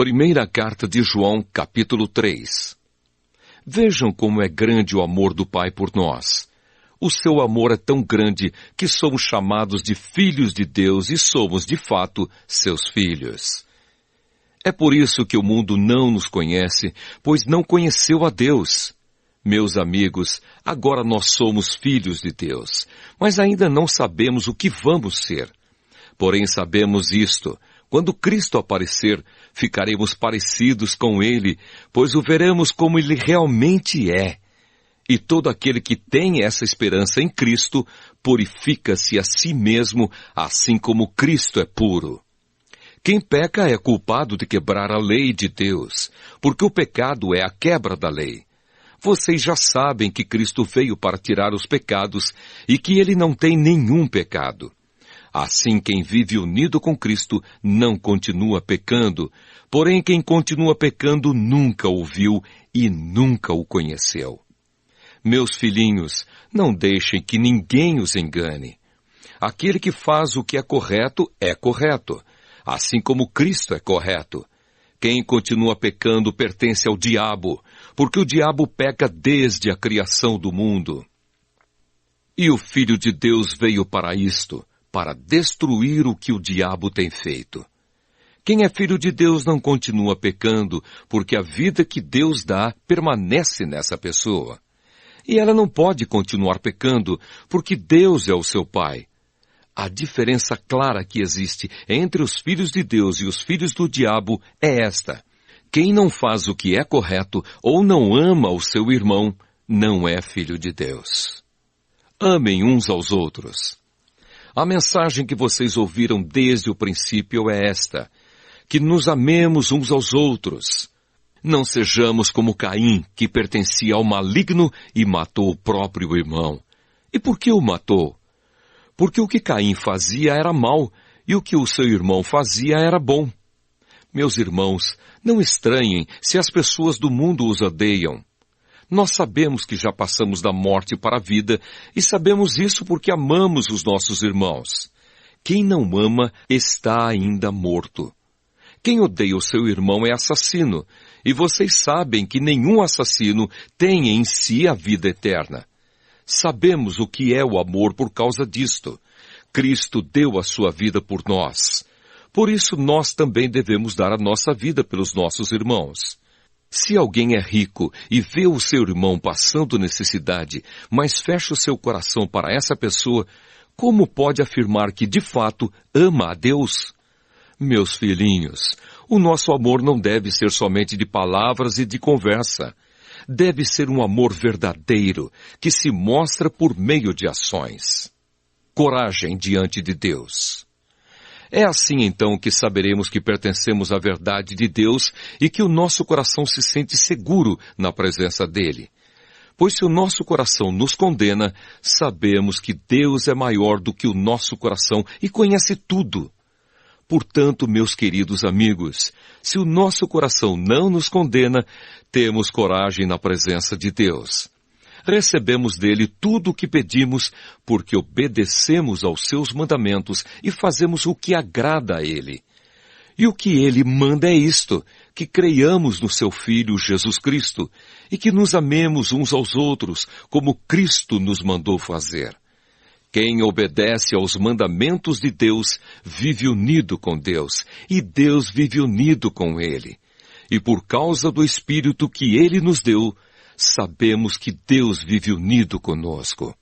Primeira carta de João, capítulo 3. Vejam como é grande o amor do Pai por nós. O seu amor é tão grande que somos chamados de filhos de Deus e somos, de fato, seus filhos. É por isso que o mundo não nos conhece, pois não conheceu a Deus. Meus amigos, agora nós somos filhos de Deus, mas ainda não sabemos o que vamos ser. Porém sabemos isto: quando Cristo aparecer, ficaremos parecidos com Ele, pois o veremos como Ele realmente é. E todo aquele que tem essa esperança em Cristo, purifica-se a si mesmo, assim como Cristo é puro. Quem peca é culpado de quebrar a lei de Deus, porque o pecado é a quebra da lei. Vocês já sabem que Cristo veio para tirar os pecados e que Ele não tem nenhum pecado. Assim, quem vive unido com Cristo não continua pecando, porém quem continua pecando nunca o viu e nunca o conheceu. Meus filhinhos, não deixem que ninguém os engane. Aquele que faz o que é correto, assim como Cristo é correto. Quem continua pecando pertence ao diabo, porque o diabo peca desde a criação do mundo. E o Filho de Deus veio para isto, para destruir o que o diabo tem feito. Quem é filho de Deus não continua pecando, porque a vida que Deus dá permanece nessa pessoa. E ela não pode continuar pecando, porque Deus é o seu Pai. A diferença clara que existe entre os filhos de Deus e os filhos do diabo é esta: quem não faz o que é correto ou não ama o seu irmão, não é filho de Deus. Amem uns aos outros. A mensagem que vocês ouviram desde o princípio é esta: que nos amemos uns aos outros. Não sejamos como Caim, que pertencia ao maligno e matou o próprio irmão. E por que o matou? Porque o que Caim fazia era mal, e o que o seu irmão fazia era bom. Meus irmãos, não estranhem se as pessoas do mundo os odeiam. Nós sabemos que já passamos da morte para a vida, e sabemos isso porque amamos os nossos irmãos. Quem não ama está ainda morto. Quem odeia o seu irmão é assassino, e vocês sabem que nenhum assassino tem em si a vida eterna. Sabemos o que é o amor por causa disto. Cristo deu a sua vida por nós. Por isso nós também devemos dar a nossa vida pelos nossos irmãos. Se alguém é rico e vê o seu irmão passando necessidade, mas fecha o seu coração para essa pessoa, como pode afirmar que de fato ama a Deus? Meus filhinhos, o nosso amor não deve ser somente de palavras e de conversa. Deve ser um amor verdadeiro, que se mostra por meio de ações. Coragem diante de Deus. É assim então que saberemos que pertencemos à verdade de Deus e que o nosso coração se sente seguro na presença dele. Pois se o nosso coração nos condena, sabemos que Deus é maior do que o nosso coração e conhece tudo. Portanto, meus queridos amigos, se o nosso coração não nos condena, temos coragem na presença de Deus. Recebemos dele tudo o que pedimos, porque obedecemos aos seus mandamentos e fazemos o que agrada a ele. E o que ele manda é isto: que creiamos no seu Filho Jesus Cristo e que nos amemos uns aos outros, como Cristo nos mandou fazer. Quem obedece aos mandamentos de Deus vive unido com Deus, e Deus vive unido com ele. E por causa do Espírito que ele nos deu, sabemos que Deus vive unido conosco.